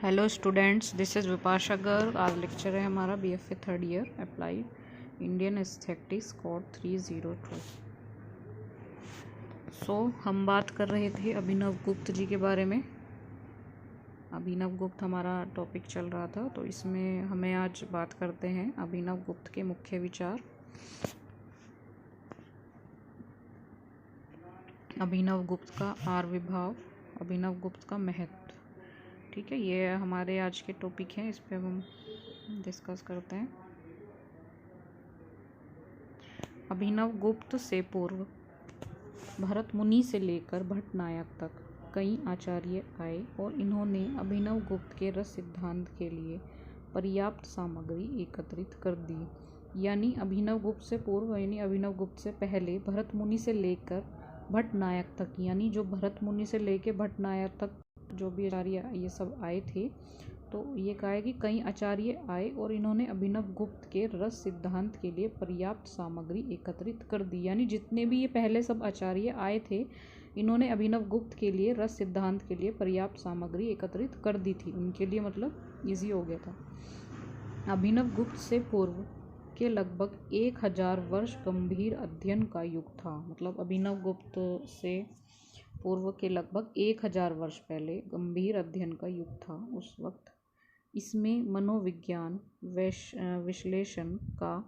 Hello students, this is Vipasha Garg. आज lecture है हमारा BFA third year applied Indian aesthetics code 302। हम बात कर रहे थे अभिनव गुप्त जी के बारे में। अभिनव गुप्त हमारा टॉपिक चल रहा था, तो इसमें हमें आज बात करते हैं अभिनव गुप्त के मुख्य विचार, अभिनव गुप्त का आविर्भाव, अभिनव गुप्त का महत्व। ठीक है, ये हमारे आज के टॉपिक हैं, इस पे हम डिस्कस करते हैं। अभिनव गुप्त से पूर्व भरत मुनि से लेकर भट्ट नायक तक कई आचार्य आए और इन्होंने अभिनव गुप्त के रस सिद्धांत के लिए पर्याप्त सामग्री एकत्रित कर दी। यानी अभिनव गुप्त से पूर्व यानी अभिनव गुप्त से पहले भरत मुनि से लेकर भट्ट नायक तक, यानी जो भरत मुनि से लेकर भट्ट नायक तक जो भी आचार्य ये सब आए थे, तो ये कहा है कि कई आचार्य आए और इन्होंने अभिनव गुप्त के रस सिद्धांत के लिए पर्याप्त सामग्री एकत्रित कर दी। यानी जितने भी ये पहले सब आचार्य आए थे, इन्होंने अभिनव गुप्त के लिए रस सिद्धांत के लिए पर्याप्त सामग्री एकत्रित कर दी थी। उनके लिए मतलब ईजी हो गया था। अभिनव गुप्त से पूर्व के लगभग 1000 वर्ष गंभीर अध्ययन का युग था। मतलब अभिनव गुप्त से पूर्व के लगभग 1000 वर्ष पहले गंभीर अध्ययन का युग था। उस वक्त इसमें मनोविज्ञान विश्लेषण का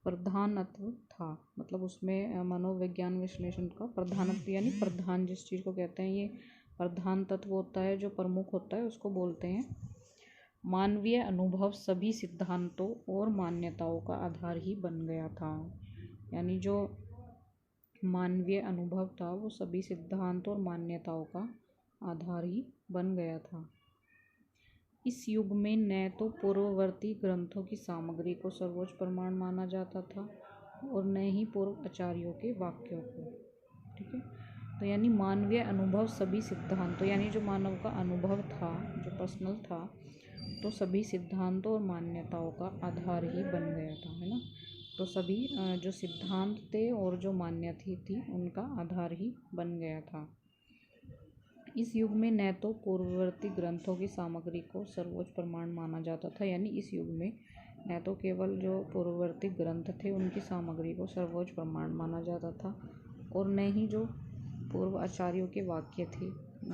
प्रधानत्व था। मतलब उसमें मनोविज्ञान विश्लेषण का प्रधानत्व, यानी प्रधान जिस चीज़ को कहते हैं, ये प्रधान तत्व होता है, जो प्रमुख होता है, उसको बोलते हैं। मानवीय अनुभव सभी सिद्धांतों और मान्यताओं का आधार ही बन गया था। यानी जो मानवीय अनुभव था वो सभी सिद्धांतों और मान्यताओं का आधार ही बन गया था। इस युग में न तो पूर्ववर्ती ग्रंथों की सामग्री को सर्वोच्च प्रमाण माना जाता था और न ही पूर्व आचार्यों के वाक्यों को। ठीक है, तो यानी मानवीय अनुभव सभी सिद्धांतों, यानी जो मानव का अनुभव था, जो पर्सनल था, तो सभी सिद्धांतों और मान्यताओं का आधार ही बन गया था, है ना। तो सभी जो सिद्धांत थे और जो मान्यता थी उनका आधार ही बन गया था। इस युग में न तो पूर्ववर्ती ग्रंथों की सामग्री को सर्वोच्च प्रमाण माना जाता था, यानी इस युग में न तो केवल जो पूर्ववर्ती ग्रंथ थे उनकी सामग्री को सर्वोच्च प्रमाण माना जाता था और न ही जो पूर्व आचार्यों के वाक्य थे,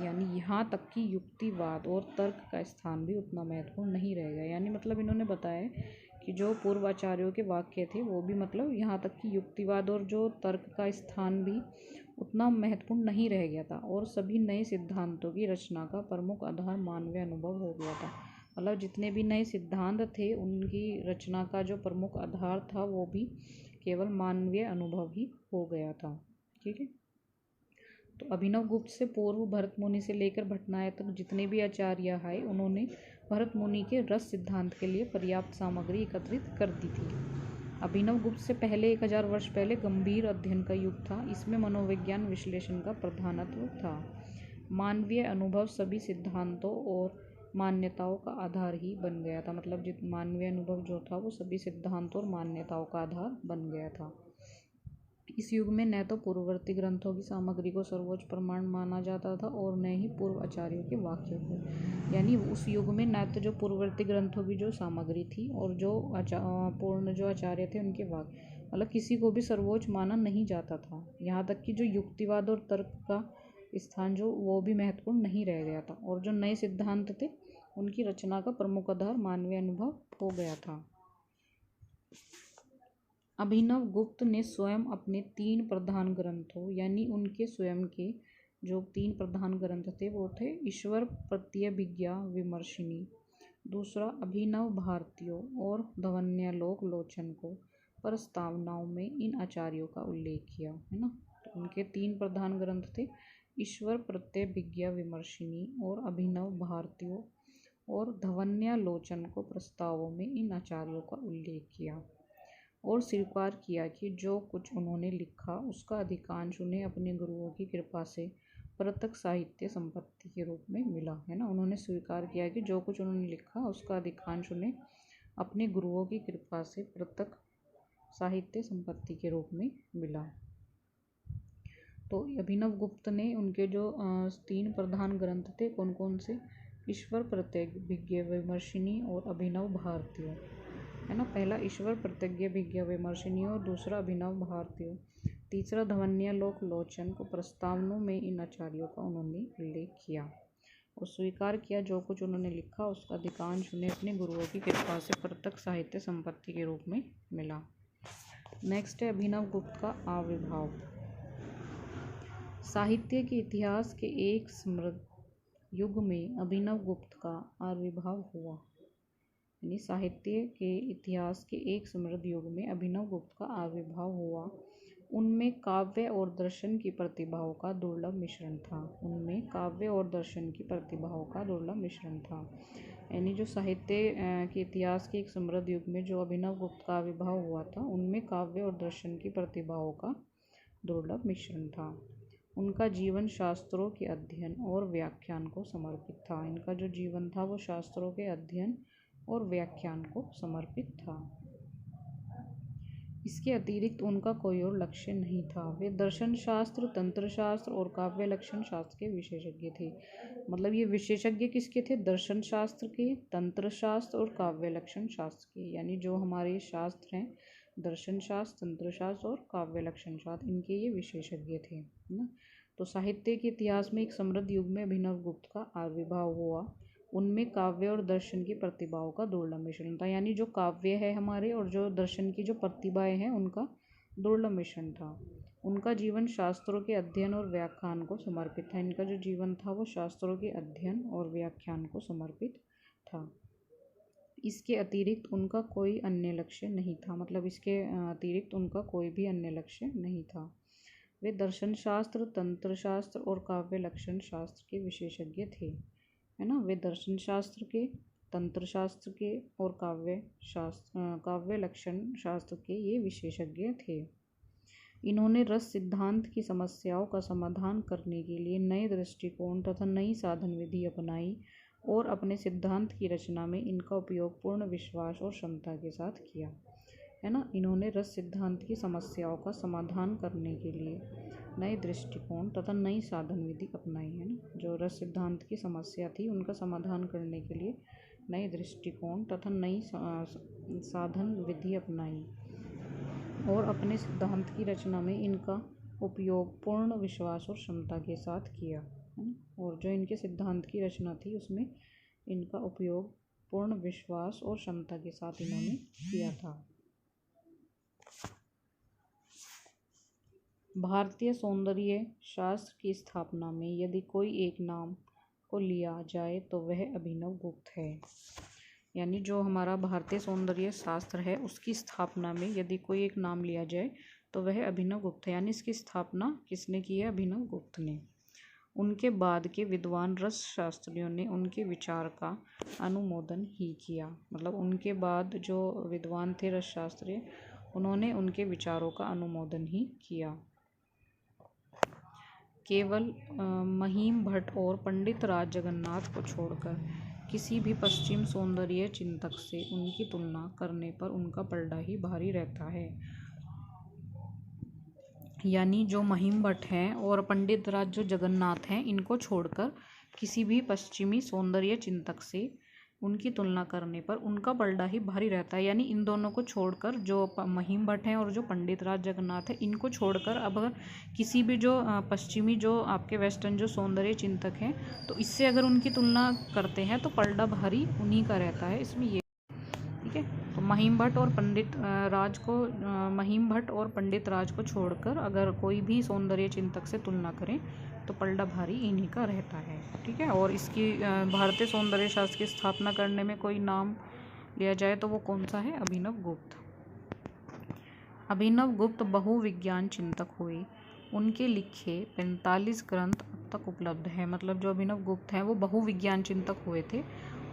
यानी यहाँ तक कि युक्तिवाद और तर्क का स्थान भी उतना महत्वपूर्ण नहीं रह गया। यानी मतलब इन्होंने बताया कि जो पूर्व आचार्यों के वाक्य थे वो भी मतलब यहाँ तक कि युक्तिवाद और जो तर्क का स्थान भी उतना महत्वपूर्ण नहीं रह गया था और सभी नए सिद्धांतों की रचना का प्रमुख आधार मानवीय अनुभव हो गया था। मतलब जितने भी नए सिद्धांत थे उनकी रचना का जो प्रमुख आधार था वो भी केवल मानवीय अनुभव ही हो गया था। ठीक है, तो अभिनव गुप्त से पूर्व भरत मुनि से लेकर भट्ट नायक तक जितने भी आचार्य आए, उन्होंने भरत मुनि के रस सिद्धांत के लिए पर्याप्त सामग्री एकत्रित कर दी थी। अभिनव गुप्त से पहले 1000 वर्ष पहले गंभीर अध्ययन का युग था। इसमें मनोविज्ञान विश्लेषण का प्रधानत्व था। मानवीय अनुभव सभी सिद्धांतों और मान्यताओं का आधार ही बन गया था। मतलब जित मानवीय अनुभव जो था वो सभी सिद्धांतों और मान्यताओं का आधार बन गया था। इस युग में न तो पूर्ववर्ती ग्रंथों की सामग्री को सर्वोच्च प्रमाण माना जाता था और न ही पूर्व आचार्यों के वाक्यों को। यानी उस युग में न तो जो पूर्ववर्ती ग्रंथों की जो सामग्री थी और जो पूर्ण जो आचार्य थे उनके वाक्य, मतलब किसी को भी सर्वोच्च माना नहीं जाता था। यहाँ तक कि जो युक्तिवाद और तर्क का स्थान जो वो भी महत्वपूर्ण नहीं रह गया था और जो नए सिद्धांत थे उनकी रचना का प्रमुख आधार मानवीय अनुभव हो गया था। अभिनव गुप्त ने स्वयं अपने 3 प्रधान ग्रंथों, यानी उनके स्वयं के जो 3 प्रधान ग्रंथ थे वो थे ईश्वर प्रत्यभिज्ञा विमर्शिनी, दूसरा अभिनव भारतीयों और ध्वन्यालोक लोचन को प्रस्तावनाओं में इन आचार्यों का उल्लेख किया, है ना। तो उनके 3 प्रधान ग्रंथ थे ईश्वर प्रत्यभिज्ञा विमर्शिनी और अभिनव भारतीयों और ध्वन्यालोचन को प्रस्तावों में इन आचार्यों का उल्लेख किया और स्वीकार किया कि जो कुछ उन्होंने लिखा उसका अधिकांश उन्हें अपने गुरुओं की कृपा से प्रत्यक्ष साहित्य संपत्ति के रूप में मिला, है ना। उन्होंने स्वीकार किया कि जो कुछ उन्होंने लिखा उसका अधिकांश उन्हें अपने गुरुओं की कृपा से प्रत्यक्ष साहित्य संपत्ति के रूप में मिला। तो अभिनव गुप्त ने उनके जो 3 प्रधान ग्रंथ थे कौन कौन से, ईश्वर प्रत्यभिज्ञ विमर्शिनी और अभिनव भारतीयों, है ना। पहला ईश्वर प्रत्यभिज्ञ विमर्शिनी और दूसरा अभिनव भारतीयों। तीसरा ध्वन्यालोक लोचन को प्रस्तावनों में इन आचार्यों का उन्होंने उल्लेख किया और स्वीकार किया जो कुछ उन्होंने लिखा उसका अधिकांश उन्हें अपने गुरुओं की कृपा से प्रत्यक्ष साहित्य संपत्ति के रूप में मिला। नेक्स्ट है अभिनव गुप्त का आविर्भाव। साहित्य के इतिहास के एक समृद्ध युग में अभिनव गुप्त का आविर्भाव हुआ। यानी साहित्य के इतिहास के एक समृद्ध युग में अभिनव गुप्त का आविर्भाव हुआ। उनमें काव्य और दर्शन की प्रतिभाओं का दुर्लभ मिश्रण था। उनमें काव्य और दर्शन की प्रतिभाओं का दुर्लभ मिश्रण था। यानी जो साहित्य के इतिहास के एक समृद्ध युग में जो अभिनव गुप्त का आविर्भाव हुआ था उनमें काव्य और दर्शन की प्रतिभाओं का दुर्लभ मिश्रण था। उनका जीवन शास्त्रों के अध्ययन और व्याख्यान को समर्पित था। इनका जो जीवन था वो शास्त्रों के अध्ययन और व्याख्यान को समर्पित था। इसके अतिरिक्त उनका कोई और लक्ष्य नहीं था। वे दर्शन शास्त्र, तंत्र शास्त्र और काव्य लक्षण शास्त्र के विशेषज्ञ थे। मतलब ये विशेषज्ञ किसके थे? दर्शन शास्त्र के, तंत्र शास्त्र और काव्य लक्षण शास्त्र के। यानी जो हमारे शास्त्र हैं दर्शन शास्त्र, तंत्र शास्त्र और काव्य लक्षण शास्त्र, इनके ये विशेषज्ञ थे, है ना। तो साहित्य के इतिहास में एक समृद्ध युग में अभिनव गुप्त का आविर्भाव हुआ। उनमें काव्य और दर्शन की प्रतिभाओं का दुर्लभ मिश्रण था। यानी जो काव्य है हमारे और जो दर्शन की जो प्रतिभाएं हैं उनका दुर्लभ मिश्रण था। उनका जीवन शास्त्रों के अध्ययन और व्याख्यान को समर्पित था। इनका जो जीवन था वो शास्त्रों के अध्ययन और व्याख्यान को समर्पित था। इसके अतिरिक्त उनका कोई अन्य लक्ष्य नहीं था। मतलब इसके अतिरिक्त उनका कोई भी अन्य लक्ष्य नहीं था। वे दर्शन शास्त्र, तंत्र शास्त्र और काव्य लक्षण शास्त्र के विशेषज्ञ थे, है ना। वे दर्शन शास्त्र के, तंत्र शास्त्र के और काव्य लक्षण शास्त्र के ये विशेषज्ञ थे। इन्होंने रस सिद्धांत की समस्याओं का समाधान करने के लिए नए दृष्टिकोण तथा नई साधन विधि अपनाई और अपने सिद्धांत की रचना में इनका उपयोग पूर्ण विश्वास और क्षमता के साथ किया, है ना। इन्होंने रस सिद्धांत की समस्याओं का समाधान करने के लिए नए दृष्टिकोण तथा नई साधन विधि अपनाई, है ना। जो रस सिद्धांत की समस्या थी उनका समाधान करने के लिए नए दृष्टिकोण तथा नई साधन विधि अपनाई और अपने सिद्धांत की रचना में इनका उपयोग पूर्ण विश्वास और क्षमता के साथ किया, है ना। और जो इनके सिद्धांत की रचना थी उसमें इनका उपयोग पूर्ण विश्वास और क्षमता के साथ इन्होंने किया था। भारतीय सौंदर्य शास्त्र की स्थापना में यदि कोई एक नाम को लिया जाए तो वह अभिनव गुप्त है। यानी जो हमारा भारतीय सौंदर्य शास्त्र है उसकी स्थापना में यदि कोई एक नाम लिया जाए तो वह अभिनव गुप्त है। यानी इसकी स्थापना किसने की है? अभिनव गुप्त ने। उनके बाद के विद्वान रस शास्त्रियों ने उनके विचार का अनुमोदन ही किया। मतलब उनके बाद जो विद्वान थे रस शास्त्रीय उन्होंने उनके विचारों का अनुमोदन ही किया। केवल महीम भट्ट और पंडित राज जगन्नाथ को छोड़कर किसी भी पश्चिम सौंदर्य चिंतक से उनकी तुलना करने पर उनका पलड़ा ही भारी रहता है। यानी जो महीम भट्ट हैं और पंडित राज जो जगन्नाथ हैं इनको छोड़कर किसी भी पश्चिमी सौंदर्य चिंतक से उनकी तुलना करने पर उनका पलड़ा ही भारी रहता है। यानी इन दोनों को छोड़कर जो महीम भट्ट हैं और जो पंडित राज जगन्नाथ है इनको छोड़कर अब अगर किसी भी जो पश्चिमी जो आपके वेस्टर्न जो सौंदर्य चिंतक हैं तो इससे अगर उनकी तुलना करते हैं तो पलड़ा भारी उन्हीं का रहता है। इसमें ये ठीक है। तो महीम भट्ट और पंडित राज को छोड़कर अगर कोई भी सौंदर्य चिंतक से तुलना करें तो पलड़ा भारी इन्हीं का रहता है। ठीक है। और इसकी भारतीय सौंदर्य शास्त्र की स्थापना करने में कोई नाम लिया जाए तो वो कौन सा है? अभिनव गुप्त। अभिनव गुप्त बहुविज्ञान चिंतक हुए। उनके लिखे 45 ग्रंथ अब तक उपलब्ध हैं। मतलब जो अभिनव गुप्त हैं वो बहुविज्ञान चिंतक हुए थे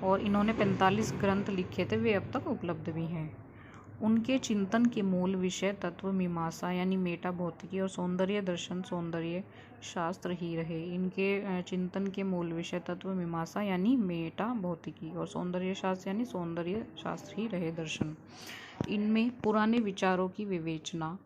और इन्होंने 45 ग्रंथ लिखे थे, वे अब तक उपलब्ध भी हैं। उनके चिंतन के मूल विषय तत्व मीमांसा यानी मेटा भौतिकी और सौंदर्य दर्शन सौंदर्य शास्त्र ही रहे। इनके चिंतन के मूल विषय तत्व मीमांसा यानी मेटा भौतिकी और सौंदर्य शास्त्र यानी सौंदर्य शास्त्र ही रहे, दर्शन। इनमें पुराने विचारों की विवेचना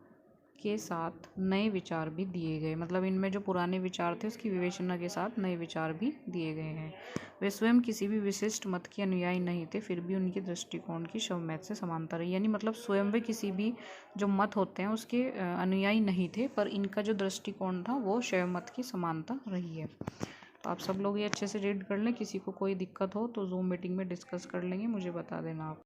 के साथ नए विचार भी दिए गए। मतलब इनमें जो पुराने विचार थे उसकी विवेचना के साथ नए विचार भी दिए गए हैं। वे स्वयं किसी भी विशिष्ट मत के अनुयायी नहीं थे, फिर भी उनके दृष्टिकोण की शैव से समानता रही। यानी मतलब स्वयं वे किसी भी जो मत होते हैं उसके अनुयायी नहीं थे, पर इनका जो दृष्टिकोण था वो शैव मत की समानता रही है। तो आप सब लोग ये अच्छे से रीड कर लें। किसी को कोई दिक्कत हो तो जूम मीटिंग में डिस्कस कर लेंगे, मुझे बता देना आप।